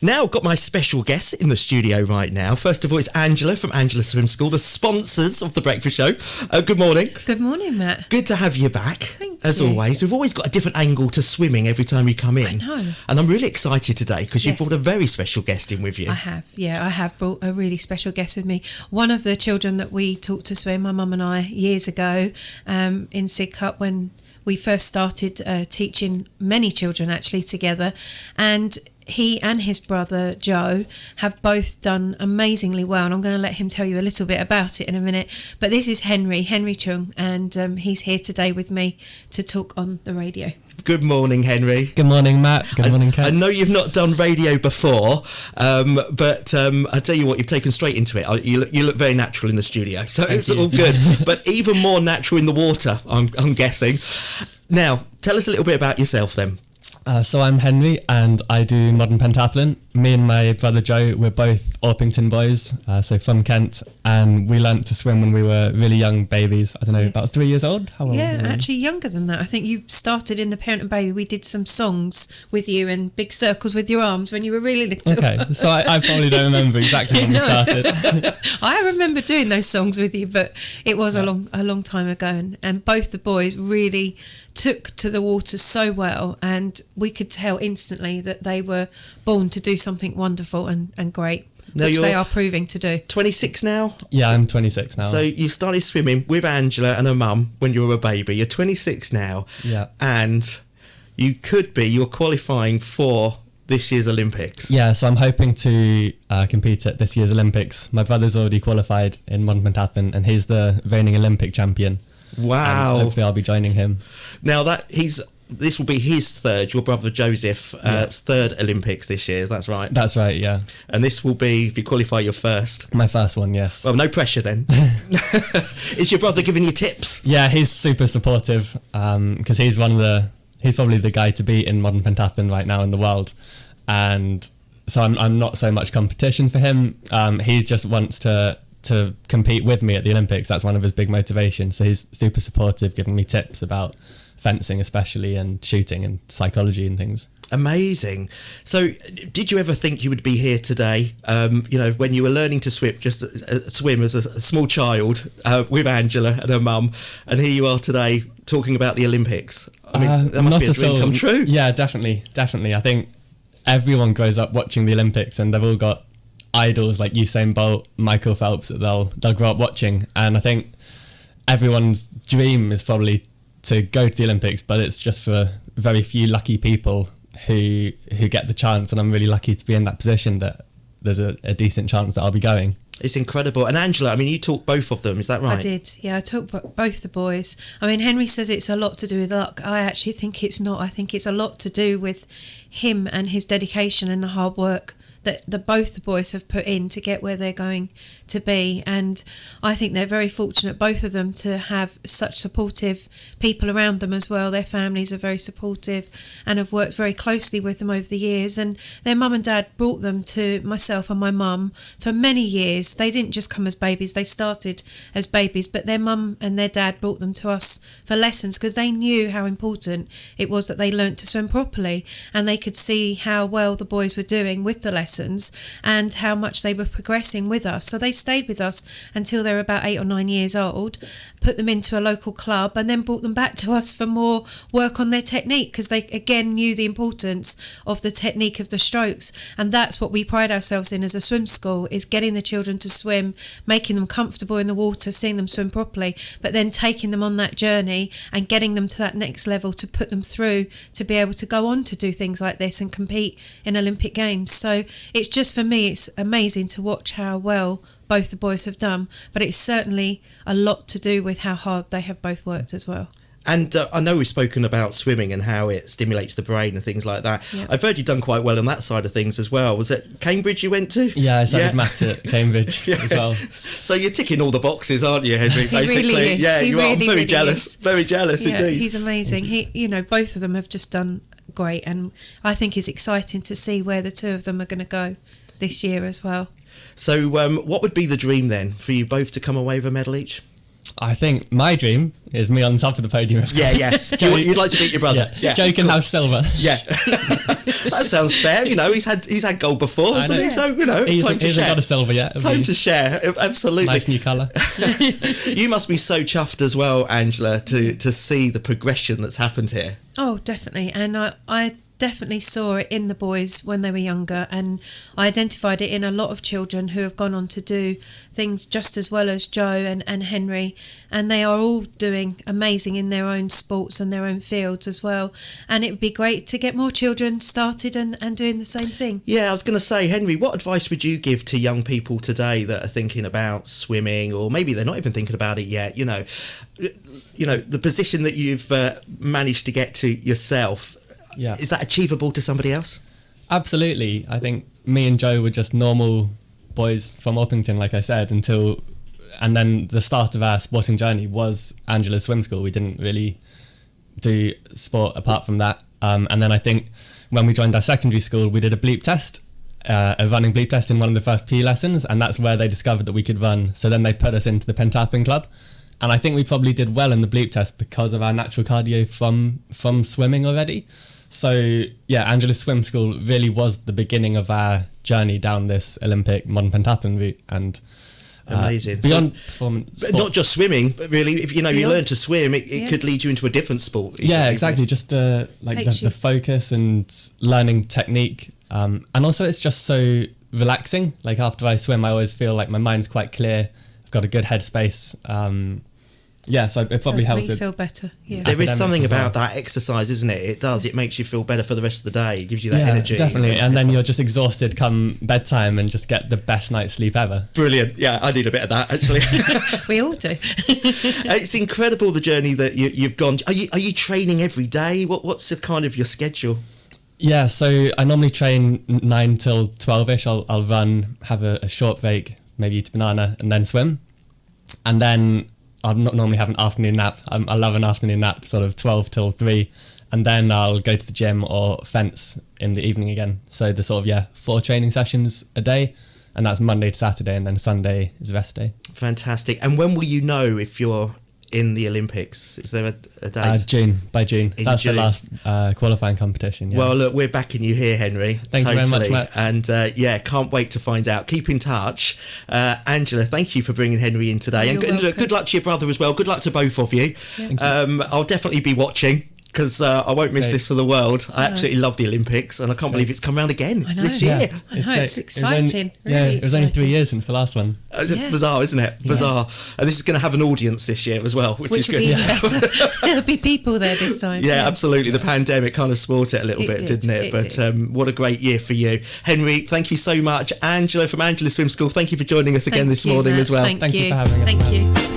Now, got my special guest in the studio right now. First of all, it's Angela from Angela Swim School, the sponsors of The Breakfast Show. Good morning. Good morning, Matt. Good to have you back. Thank as you. always. We've always got a different angle to swimming every time you come in. I know. And I'm really excited today because you've Yes. brought a very special guest in with you. I have brought a really special guest with me. One of the children that we taught to swim, my mum and I, years ago in Sidcup when we first started teaching many children actually together. And he and his brother Joe have both done amazingly well, and I'm going to let him tell you a little bit about it in a minute. But this is Henry Choong, and he's here today with me to talk on the radio. Good morning, Henry. Good morning, Matt. Good morning, Kate. I know you've not done radio before, but I tell you what, you've taken straight into it. You look very natural in the studio, so it's all good. But even more natural in the water, I'm guessing. Now, tell us a little bit about yourself then. So I'm Henry and I do modern pentathlon. Me and my brother Joe, we're both Orpington boys, so from Kent, and we learnt to swim when we were really young babies. I don't know, Yes. about 3 years old? How old Yeah, were you? actually younger than that. I think you started in the Parent and Baby. We did some songs with you and big circles with your arms when you were really little. Okay, so I probably don't remember exactly when we started. I remember doing those songs with you, but it was a long time ago, and both the boys really took to the water so well, and we could tell instantly that they were born to do something wonderful and great, which they are proving to do. 26 now? Yeah, I'm 26 now. So you started swimming with Angela and her mum when you were a baby. You're 26 now. Yeah. And you're qualifying for this year's Olympics. Yeah, so I'm hoping to compete at this year's Olympics. My brother's already qualified in modern pentathlon and he's the reigning Olympic champion. Wow. And hopefully I'll be joining him. Now this will be his third, your brother Joseph's third Olympics this year, that's right? That's right, yeah. And this will be, if you qualify, your first. My first one, yes. Well, no pressure then. Is your brother giving you tips? Yeah, he's super supportive because he's probably the guy to beat in modern pentathlon right now in the world. And so I'm not so much competition for him. He just wants to compete with me at the Olympics. That's one of his big motivations. So he's super supportive, giving me tips about fencing especially and shooting and psychology and things. Amazing. So did you ever think you would be here today, when you were learning to swim as a small child with Angela and her mum, and here you are today talking about the Olympics? I mean, that must be a dream come true. Yeah, definitely. I think everyone grows up watching the Olympics and they've all got idols like Usain Bolt, Michael Phelps that they'll grow up watching, and I think everyone's dream is probably to go to the Olympics, but it's just for very few lucky people who get the chance, and I'm really lucky to be in that position that there's a decent chance that I'll be going. It's incredible. And Angela, I mean, you taught both of them, is that right? I did, yeah. I taught both the boys. I mean, Henry says it's a lot to do with luck. I actually think it's not. I think it's a lot to do with him and his dedication and the hard work that both the boys have put in to get where they're going to be. And I think they're very fortunate, both of them, to have such supportive people around them as well. Their families are very supportive and have worked very closely with them over the years. And their mum and dad brought them to myself and my mum for many years. They didn't just come as babies, they started as babies, but their mum and their dad brought them to us for lessons because they knew how important it was that they learnt to swim properly, and they could see how well the boys were doing with the lessons and how much they were progressing with us. So they stayed with us until they were about 8 or 9 years old, put them into a local club, and then brought them back to us for more work on their technique because they again knew the importance of the technique of the strokes. And that's what we pride ourselves in as a swim school, is getting the children to swim, making them comfortable in the water, seeing them swim properly, but then taking them on that journey and getting them to that next level to put them through to be able to go on to do things like this and compete in Olympic Games. So it's just, for me, it's amazing to watch how well both the boys have done, but it's certainly a lot to do with how hard they have both worked as well. And I know we've spoken about swimming and how it stimulates the brain and things like that. Yep. I've heard you've done quite well on that side of things as well. Was it Cambridge you went to? Yeah, I studied maths at Cambridge as well. So you're ticking all the boxes, aren't you, Henry? Basically, he really is. Yeah, you are. I'm very jealous. Is. Very jealous indeed. He's amazing. Both of them have just done great, and I think it's exciting to see where the two of them are going to go this year as well. So what would be the dream then for you both to come away with a medal each? I think my dream is me on top of the podium. Yeah. You'd like to beat your brother. Yeah. Joe can have silver. Yeah. That sounds fair. He's had gold before, hasn't he? So, it's time to share. He hasn't got a silver yet. Time to share. Absolutely. Nice new colour. You must be so chuffed as well, Angela, to see the progression that's happened here. Oh, definitely. And I definitely saw it in the boys when they were younger, and I identified it in a lot of children who have gone on to do things just as well as Joe and Henry, and they are all doing amazing in their own sports and their own fields as well, and it would be great to get more children started and doing the same thing. Yeah, I was going to say, Henry, what advice would you give to young people today that are thinking about swimming, or maybe they're not even thinking about it yet? The position that you've managed to get to yourself, is that achievable to somebody else? Absolutely. I think me and Joe were just normal boys from Orpington, like I said, and then the start of our sporting journey was Angela's swim school. We didn't really do sport apart from that. And then I think when we joined our secondary school, we did a bleep test, a running bleep test in one of the first PE lessons, and that's where they discovered that we could run. So then they put us into the pentathlon club. And I think we probably did well in the bleep test because of our natural cardio from swimming already. So, Angela's swim school really was the beginning of our journey down this Olympic modern pentathlon route. And amazing. Beyond performance sport, not just swimming, but really, if you learn to swim, it could lead you into a different sport. Yeah, exactly. Just the focus and learning technique. And also it's just so relaxing. Like after I swim, I always feel like my mind's quite clear. I've got a good headspace. So it probably helps. Make you feel better. Yeah. There is something about that exercise, isn't it? It does. It makes you feel better for the rest of the day. It gives you that energy. Definitely. And then you're just exhausted come bedtime and just get the best night's sleep ever. Brilliant. Yeah, I need a bit of that actually. We all do. It's incredible the journey that you've gone. Are you training every day? What's the kind of your schedule? Yeah, so I normally train 9 till 12ish. I'll run, have a short break, maybe eat a banana, and then swim. And then I'll not normally have an afternoon nap. I love an afternoon nap, sort of 12 till 3. And then I'll go to the gym or fence in the evening again. So the sort of, 4 training sessions a day. And that's Monday to Saturday, and then Sunday is rest day. Fantastic. And when will you know if you're in the Olympics? Is there a date? By June. That's the last qualifying competition. Yeah. Well, look, we're backing you here, Henry. Thank you very much, Matt. And can't wait to find out. Keep in touch. Angela, thank you for bringing Henry in today. You're and look, good luck to your brother as well. Good luck to both of you. I'll definitely be watching, because I won't miss this for the world. I absolutely love the Olympics, and I can't believe it's come around again this year. I know, it's exciting. It was only 3 years since the last one. Bizarre, isn't it? Bizarre. And this is going to have an audience this year as well, which is good. Be even better. There'll be people there this time. Yeah, absolutely. The pandemic kind of spoilt it a little bit, didn't it? But what a great year for you. Henry, thank you so much. Angela from Angela's Swim School, thank you for joining us again this morning as well. Thank you for having us. Thank you.